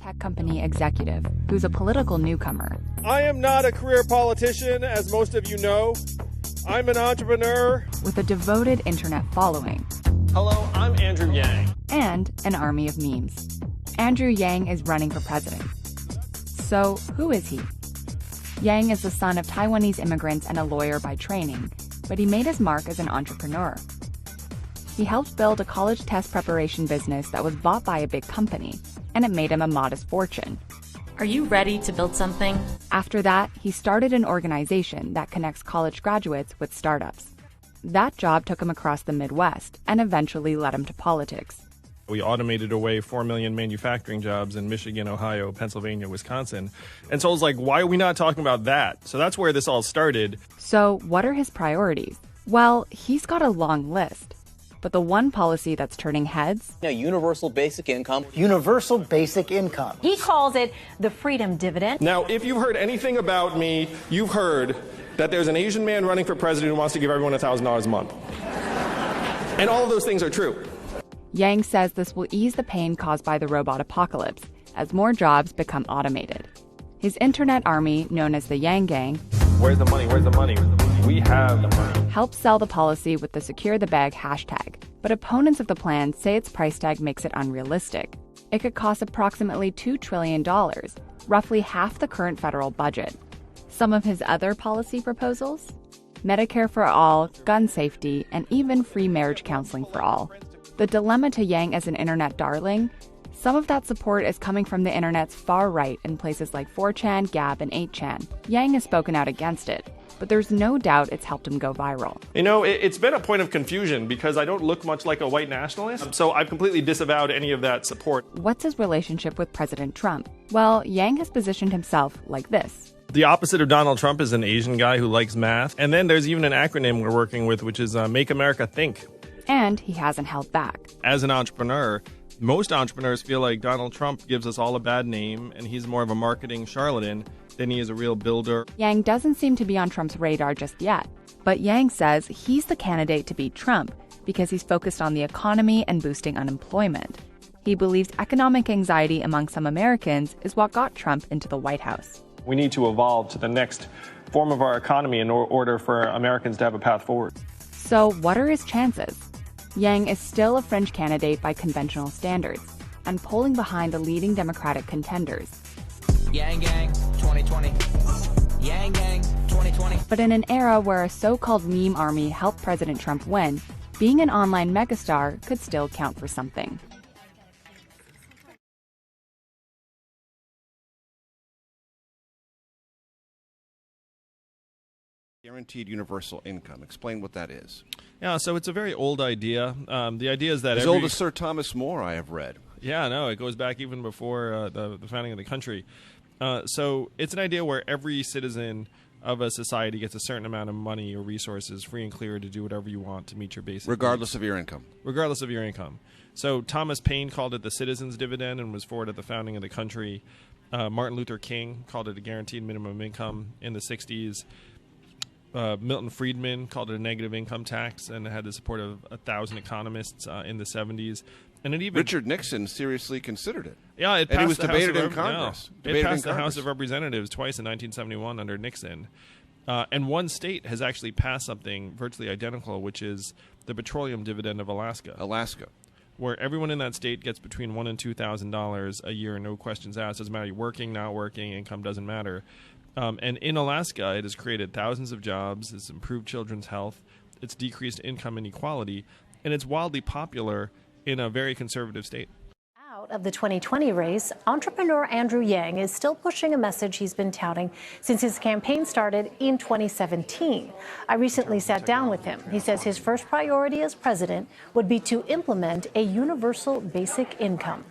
Tech company executive who's a political newcomer. I am not a career politician, as most of you know. I'm an entrepreneur. With a devoted internet following. Hello, I'm Andrew Yang. And an army of memes. Andrew Yang is running for president. So, who is he? Yang is the son of Taiwanese immigrants and a lawyer by training, but he made his mark as an entrepreneur. He helped build a college test preparation business that was bought by a big company, and it made him a modest fortune. Are you ready to build something? After that, he started an organization that connects college graduates with startups. That job took him across the Midwest and eventually led him to politics. We automated away 4 million manufacturing jobs in Michigan, Ohio, Pennsylvania, Wisconsin. And so I was like, why are we not talking about that? So that's where this all started. So what are his priorities? Well, he's got a long list. But the one policy that's turning heads? Universal basic income. Universal basic income. He calls it the freedom dividend. Now, if you've heard anything about me, you've heard that there's an Asian man running for president who wants to give everyone $1,000 a month. And all of those things are true. Yang says this will ease the pain caused by the robot apocalypse as more jobs become automated. His internet army, known as the Yang Gang, Where's the money? Where's the money? We have the money. helps sell the policy with the Secure the Bag hashtag. But opponents of the plan say its price tag makes it unrealistic. It could cost approximately $2 trillion, roughly half the current federal budget. Some of his other policy proposals? Medicare for all, gun safety, and even free marriage counseling for all. The dilemma to Yang as an internet darling? Some of that support is coming from the internet's far right in places like 4chan, Gab, and 8chan. Yang has spoken out against it, but there's no doubt it's helped him go viral. You know, it's been a point of confusion because I don't look much like a white nationalist, so I've completely disavowed any of that support. What's his relationship with President Trump? Well, Yang has positioned himself like this. The opposite of Donald Trump is an Asian guy who likes math. And then there's even an acronym we're working with, which is Make America Think. And he hasn't held back. As an entrepreneur, most entrepreneurs feel like Donald Trump gives us all a bad name and he's more of a marketing charlatan than he is a real builder. Yang doesn't seem to be on Trump's radar just yet. But Yang says he's the candidate to beat Trump because he's focused on the economy and boosting unemployment. He believes economic anxiety among some Americans is what got Trump into the White House. We need to evolve to the next form of our economy in order for Americans to have a path forward. So what are his chances? Yang is still a fringe candidate by conventional standards and polling behind the leading Democratic contenders. Yang Gang 2020. Yang Gang 2020. But in an era where a so-called meme army helped President Trump win, being an online megastar could still count for something. Guaranteed universal income. Explain what that is. Yeah, so it's a very old idea. The idea is that As old as Sir Thomas More, I have read. Yeah, no, it goes back even before the founding of the country. So it's an idea where every citizen of a society gets a certain amount of money or resources free and clear to do whatever you want to meet your basic Regardless needs. of your income. Regardless of your income. So Thomas Paine called it the citizen's dividend and was for it at the founding of the country. Martin Luther King called it a guaranteed minimum income in the 60s. Milton Friedman called it a negative income tax and had the support of 1,000 economists in the 70s. And it even Richard Nixon seriously considered it. Yeah, it passed and it was the debated House in of Congress. No, it passed the House of Representatives twice in 1971 under Nixon. And one state has actually passed something virtually identical, which is the petroleum dividend of Alaska. Alaska. Where everyone in that state gets between $1,000 and $2,000 a year, no questions asked. Doesn't matter you're working, not working, income doesn't matter. And in Alaska, it has created thousands of jobs, it's improved children's health, it's decreased income inequality, and it's wildly popular in a very conservative state. Out of the 2020 race, entrepreneur Andrew Yang is still pushing a message he's been touting since his campaign started in 2017. I recently sat down with him. He says his first priority as president would be to implement a universal basic income.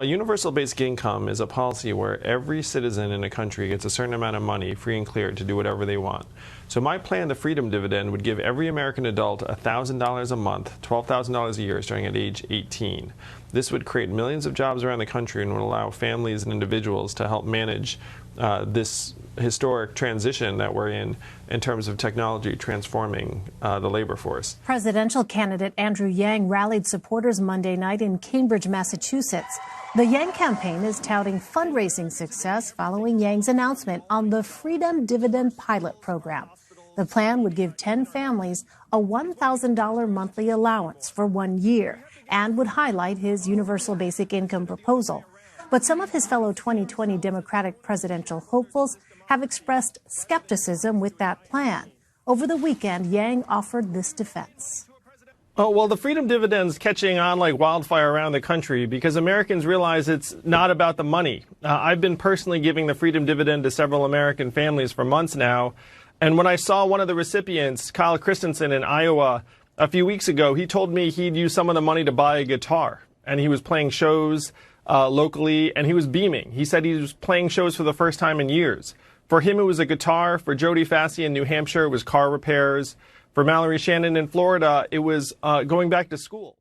A universal basic income is a policy where every citizen in a country gets a certain amount of money free and clear to do whatever they want. So my plan, the Freedom Dividend, would give every American adult $1,000 a month, $12,000 a year starting at age 18. This would create millions of jobs around the country and would allow families and individuals to help manage this historic transition that we're in terms of technology transforming the labor force. Presidential candidate Andrew Yang rallied supporters Monday night in Cambridge, Massachusetts. The Yang campaign is touting fundraising success following Yang's announcement on the Freedom Dividend pilot program. The plan would give 10 families a $1,000 monthly allowance for 1 year and would highlight his universal basic income proposal. But some of his fellow 2020 Democratic presidential hopefuls have expressed skepticism with that plan. Over the weekend, Yang offered this defense. Oh, well, the Freedom Dividend's catching on like wildfire around the country because Americans realize it's not about the money. I've been personally giving the Freedom Dividend to several American families for months now. And when I saw one of the recipients, Kyle Christensen in Iowa, a few weeks ago, he told me he'd use some of the money to buy a guitar. And he was playing shows locally, and he was beaming. He said he was playing shows for the first time in years. For him, it was a guitar. For Jody Fassi in New Hampshire, it was car repairs. For Mallory Shannon in Florida, it was going back to school.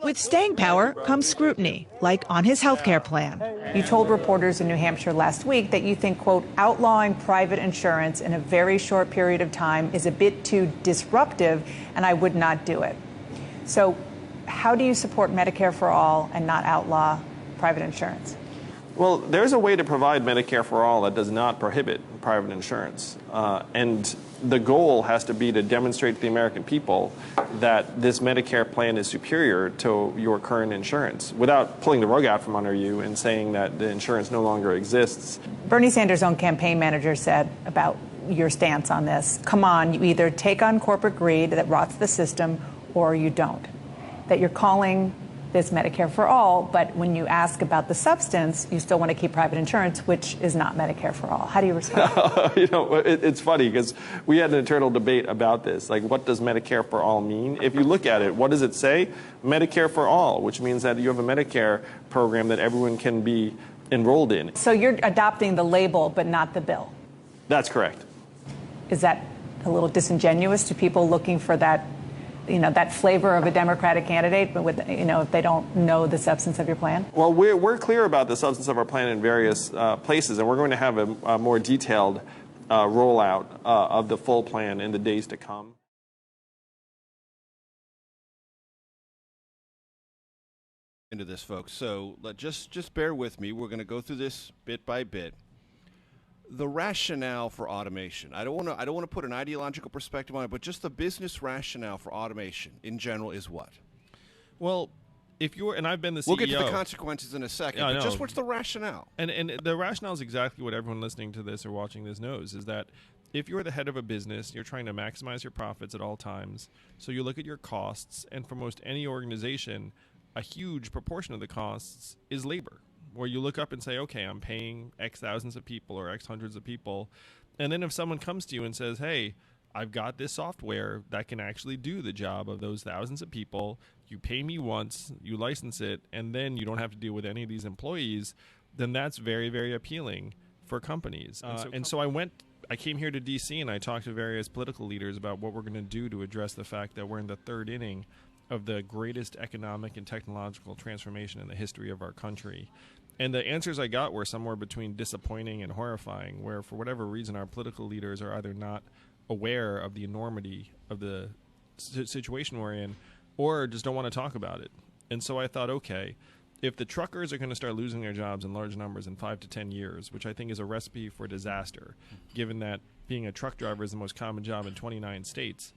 With staying power comes scrutiny, like on his health care plan. You told reporters in New Hampshire last week that you think, quote, outlawing private insurance in a very short period of time is a bit too disruptive, and I would not do it. So how do you support Medicare for all and not outlaw private insurance? Well, there's a way to provide Medicare for all that does not prohibit private insurance. And the goal has to be to demonstrate to the American people that this Medicare plan is superior to your current insurance without pulling the rug out from under you and saying that the insurance no longer exists. Bernie Sanders' own campaign manager said about your stance on this, come on, you either take on corporate greed that rots the system or you don't. That you're calling this Medicare for all, but when you ask about the substance, you still want to keep private insurance, which is not Medicare for all. How do you respond? It's funny because we had an internal debate about this. Like, what does Medicare for all mean? If you look at it, what does it say? Medicare for all, which means that you have a Medicare program that everyone can be enrolled in. So you're adopting the label, but not the bill. That's correct. Is that a little disingenuous to people looking for that, that flavor of a Democratic candidate, but with, if they don't know the substance of your plan? Well, we're clear about the substance of our plan in various places, and we're going to have a more detailed rollout of the full plan in the days to come. Into this, folks. So just bear with me. We're going to go through this bit by bit. The rationale for automation. I don't want to put an ideological perspective on it, but just the business rationale for automation in general is what? Well, and I've been the CEO. We'll get to the consequences in a second, but just what's the rationale? And the rationale is exactly what everyone listening to this or watching this knows, is that if you're the head of a business, you're trying to maximize your profits at all times. So you look at your costs, and for most any organization, a huge proportion of the costs is labor. Where you look up and say, okay, I'm paying X thousands of people or X hundreds of people. And then if someone comes to you and says, hey, I've got this software that can actually do the job of those thousands of people, you pay me once, you license it, and then you don't have to deal with any of these employees, then that's very, very appealing for companies. So I came here to D.C. and I talked to various political leaders about what we're going to do to address the fact that we're in the third inning of the greatest economic and technological transformation in the history of our country. And the answers I got were somewhere between disappointing and horrifying, where for whatever reason our political leaders are either not aware of the enormity of the situation we're in or just don't want to talk about it. And so I thought, okay, if the truckers are going to start losing their jobs in large numbers in 5 to 10 years, which I think is a recipe for disaster, given that being a truck driver is the most common job in 29 states,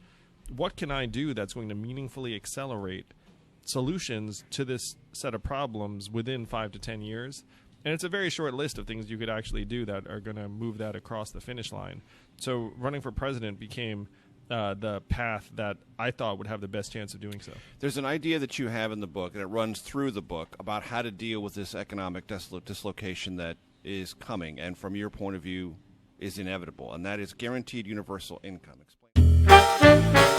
what can I do that's going to meaningfully accelerate solutions to this set of problems within 5 to 10 years? And it's a very short list of things you could actually do that are going to move that across the finish line. So running for president became the path that I thought would have the best chance of doing so. There's an idea that you have in the book, and it runs through the book, about how to deal with this economic dislocation that is coming, and from your point of view is inevitable, and that is guaranteed universal income. Explain.